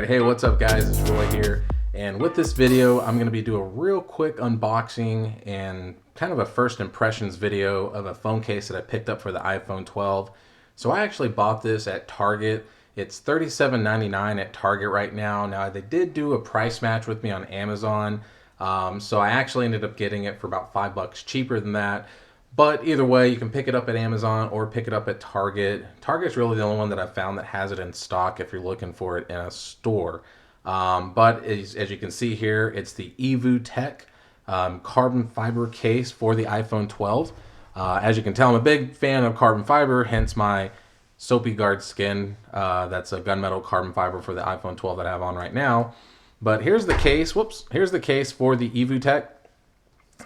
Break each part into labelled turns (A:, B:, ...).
A: Alright, hey, what's up guys, it's Roy here, and with this video I'm going to be doing a real quick unboxing and kind of a first impressions video of a phone case that I picked up for the iPhone 12. So I actually bought this at Target. It's $37.99 at Target right now. Now they did do a price match with me on Amazon, so I actually ended up getting it for about $5 cheaper than that. But either way, you can pick it up at Amazon or pick it up at Target. Target's really the only one that I've found that has it in stock if you're looking for it in a store. But as you can see here, it's the Evutec carbon fiber case for the iPhone 12. As you can tell, I'm a big fan of carbon fiber, hence my SopiGuard skin. That's a gunmetal carbon fiber for the iPhone 12 that I have on right now. But here's the case. Here's the case for the Evutec.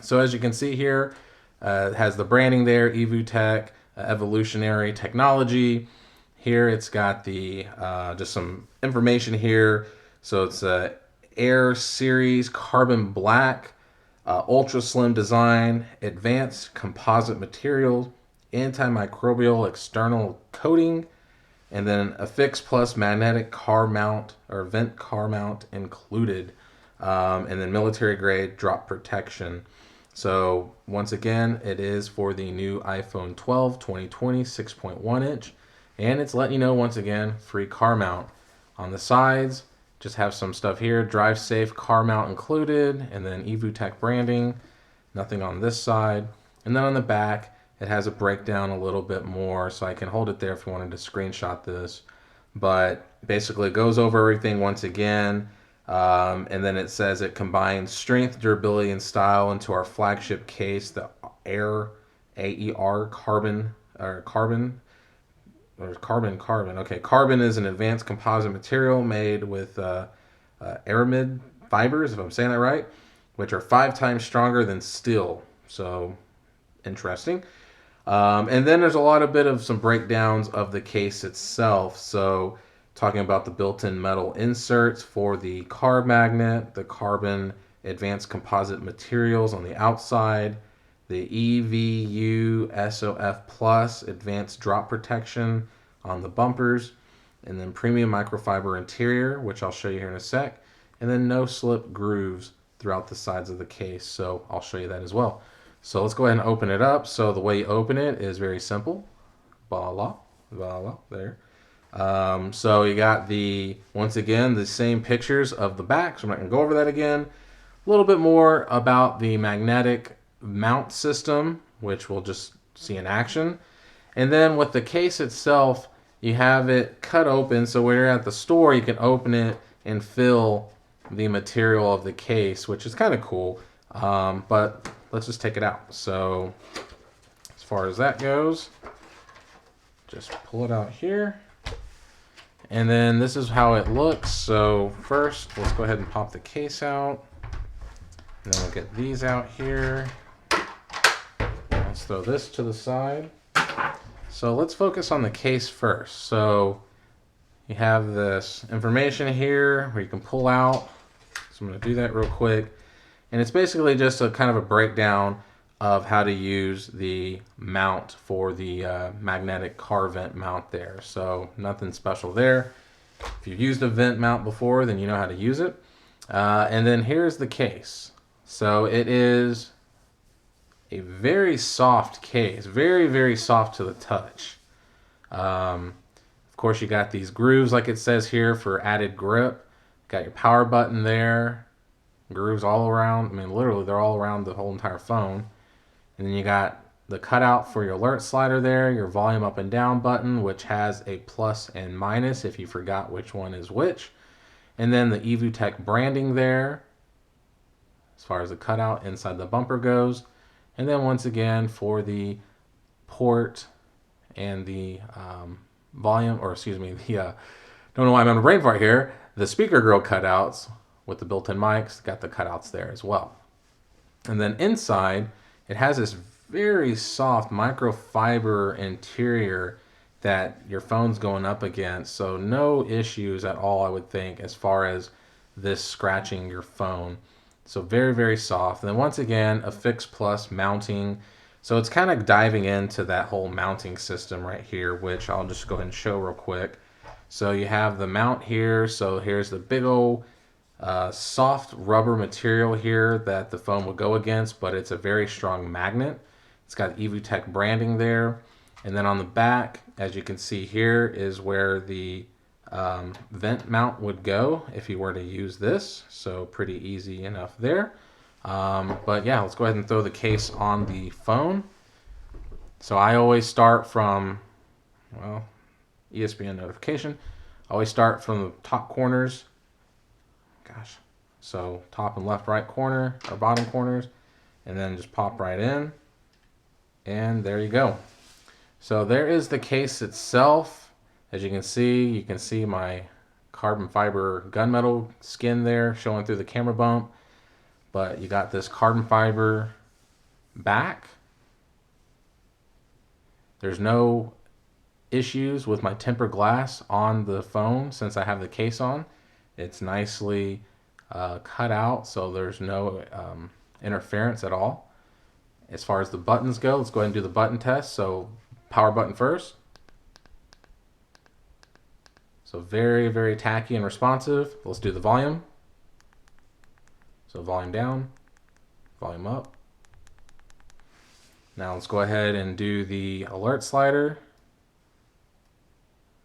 A: So as you can see here, it has the branding there, Evutec, evolutionary technology. Here it's got the just some information here. So it's a AER Series carbon black, ultra slim design, advanced composite materials, antimicrobial external coating, and then a fixed plus magnetic car mount or vent car mount included, and then military grade drop protection. So once again, it is for the new iPhone 12 2020 6.1 inch, and it's letting you know once again, free car mount. On the sides, just have some stuff here, drive safe car mount included, and then Evutec branding. Nothing on this side. And then on the back, it has a breakdown a little bit more, so I can hold it there if you wanted to screenshot this. But basically it goes over everything once again. And then it says it combines strength, durability, and style into our flagship case, the AER Carbon. Okay, Karbon is an advanced composite material made with aramid fibers, if I'm saying that right, which are 5 times stronger than steel. So interesting. And then there's a lot of some breakdowns of the case itself. So talking about the built-in metal inserts for the car magnet, the carbon advanced composite materials on the outside, the EVU-SOF Plus advanced drop protection on the bumpers, and then premium microfiber interior, which I'll show you here in a sec, and then no slip grooves throughout the sides of the case, so I'll show you that as well. So let's go ahead and open it up. So the way you open it is very simple. Voila, voila, there. So you got once again, the same pictures of the back, so I'm not going to go over that again. A little bit more about the magnetic mount system, which we'll just see in action. And then with the case itself, you have it cut open, so when you're at the store, you can open it and feel the material of the case, which is kind of cool. But let's just take it out. So as far as that goes, just pull it out here. And then this is how it looks. So first, let's go ahead and pop the case out. And then we'll get these out here. Let's throw this to the side. So let's focus on the case first. So you have this information here where you can pull out. So I'm going to do that real quick. And it's basically just a kind of a breakdown of how to use the mount for the magnetic car vent mount there. So nothing special there. If you've used a vent mount before, then you know how to use it. And then here's the case. So it is a very soft case, very, very soft to the touch. Of course, you got these grooves like it says here for added grip. Got your power button there. Grooves all around. I mean, literally, they're all around the whole entire phone. And then you got the cutout for your alert slider there, your volume up and down button, which has a plus and minus if you forgot which one is which. And then the Evutec branding there, as far as the cutout inside the bumper goes. And then once again, for the port and the volume, or excuse me, don't know why I'm on a brain fart here, the speaker grill cutouts with the built-in mics, got the cutouts there as well. And then inside, it has this very soft microfiber interior that your phone's going up against, so no issues at all, I would think, as far as this scratching your phone. So very, very soft. And then once again, a fixed plus mounting. So it's kind of diving into that whole mounting system right here, which I'll just go ahead and show real quick. So you have the mount here. So here's the big old soft rubber material here that the phone will go against, but it's a very strong magnet. It's got Evutec branding there. And then on the back, as you can see here, is where the vent mount would go if you were to use this. So pretty easy enough there. But yeah, let's go ahead and throw the case on the phone. So I always start from, well, ESPN notification. I always start from the top corners. Gosh. So top and left, right corner, or bottom corners, and then just pop right in. And there you go. So there is the case itself. As you can see my carbon fiber gunmetal skin there showing through the camera bump. But you got this carbon fiber back. There's no issues with my tempered glass on the phone since I have the case on. It's nicely cut out, so there's no interference at all. As far as the buttons go, let's go ahead and do the button test. So power button first. So very, very tacky and responsive. Let's do the volume. So volume down, volume up. Now let's go ahead and do the alert slider.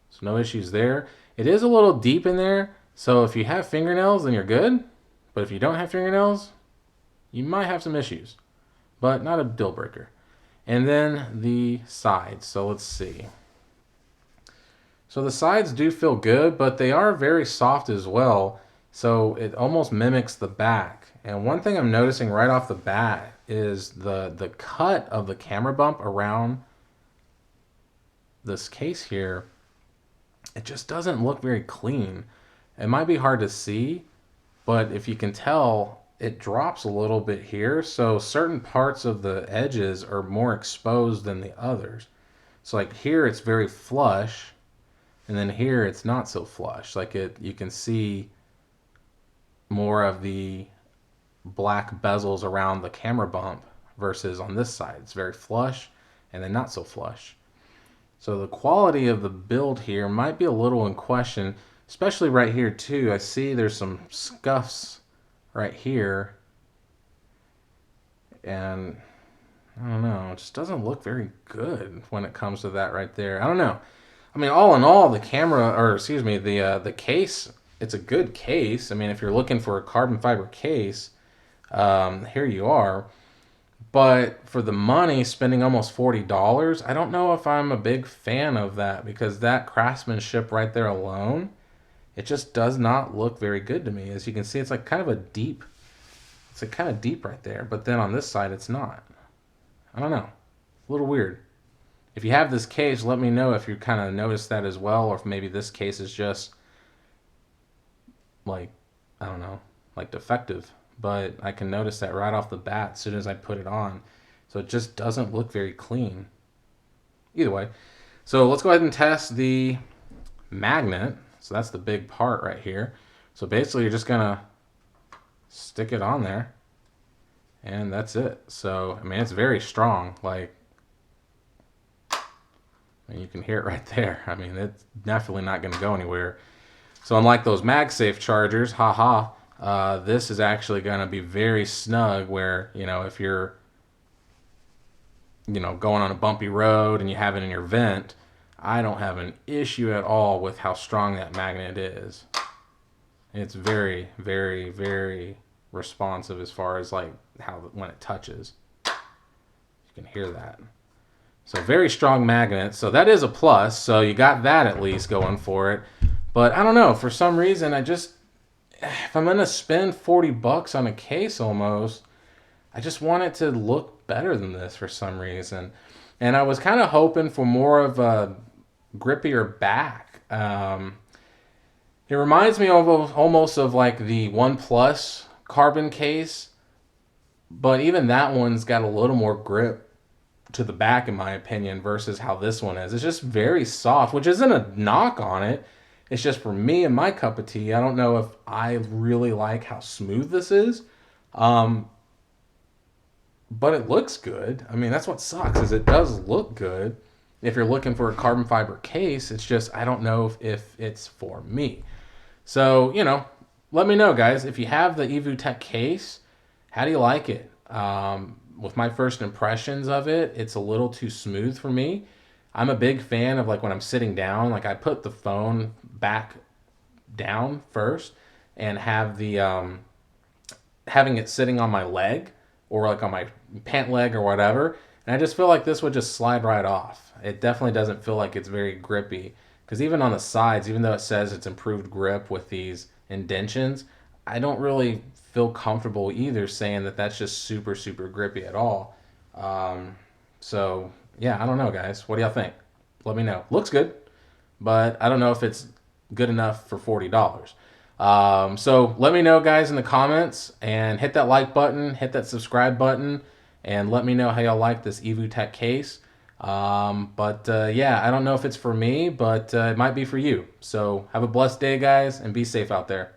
A: So no issues there. It is a little deep in there, so if you have fingernails, then you're good. But if you don't have fingernails, you might have some issues, but not a deal breaker. And then the sides. So let's see. So the sides do feel good, but they are very soft as well. So it almost mimics the back. And one thing I'm noticing right off the bat is the cut of the camera bump around this case here. It just doesn't look very clean. It might be hard to see, but if you can tell, it drops a little bit here. So certain parts of the edges are more exposed than the others. So like here, it's very flush. And then here, it's not so flush. Like you can see more of the black bezels around the camera bump versus on this side. It's very flush and then not so flush. So the quality of the build here might be a little in question, especially right here too. I see there's some scuffs right here. And I don't know, it just doesn't look very good when it comes to that right there. I don't know. I mean, all in all, the case, it's a good case. I mean, if you're looking for a carbon fiber case, here you are. But for the money, spending almost $40, I don't know if I'm a big fan of that, because that craftsmanship right there alone, it just does not look very good to me. As you can see, it's like kind of deep right there. But then on this side, it's not. I don't know. A little weird. If you have this case, let me know if you kind of noticed that as well, or if maybe this case is just like, I don't know, like defective. But I can notice that right off the bat as soon as I put it on. So it just doesn't look very clean. Either way. So let's go ahead and test the magnet. So that's the big part right here. So basically you're just gonna stick it on there and that's it. So, I mean, it's very strong. Like, and you can hear it right there. I mean, it's definitely not going to go anywhere. So unlike those MagSafe chargers, this is actually going to be very snug where, you know, if you're, you know, going on a bumpy road and you have it in your vent, I don't have an issue at all with how strong that magnet is. It's very, very, very responsive as far as like when it touches. You can hear that. So very strong magnet. So that is a plus. So you got that at least going for it. But I don't know. For some reason, if I'm going to spend $40 on a case almost, I just want it to look better than this for some reason. And I was kind of hoping for more of a grippier back. It reminds me of almost of like the OnePlus carbon case. But even that one's got a little more grip to the back, in my opinion, versus how this one is. It's just very soft, which isn't a knock on it. It's just for me and my cup of tea. I don't know if I really like how smooth this is. But it looks good. I mean, that's what sucks, is it does look good. if you're looking for a carbon fiber case, it's just I don't know if it's for me. So, let me know, guys. If you have the Evutec case, how do you like it? With my first impressions of it, it's a little too smooth for me. I'm a big fan of, like, when I'm sitting down, like, I put the phone back down first and have the having it sitting on my leg or like on my pant leg or whatever. And I just feel like this would just slide right off. It definitely doesn't feel like it's very grippy. Because even on the sides, even though it says it's improved grip with these indentions, I don't really feel comfortable either saying that that's just super, super grippy at all. So, yeah, I don't know, guys. What do y'all think? Let me know. Looks good, but I don't know if it's good enough for $40. So let me know, guys, in the comments, and hit that like button, hit that subscribe button, and let me know how y'all like this Evutec case. Yeah, I don't know if it's for me, but it might be for you. So have a blessed day, guys, and be safe out there.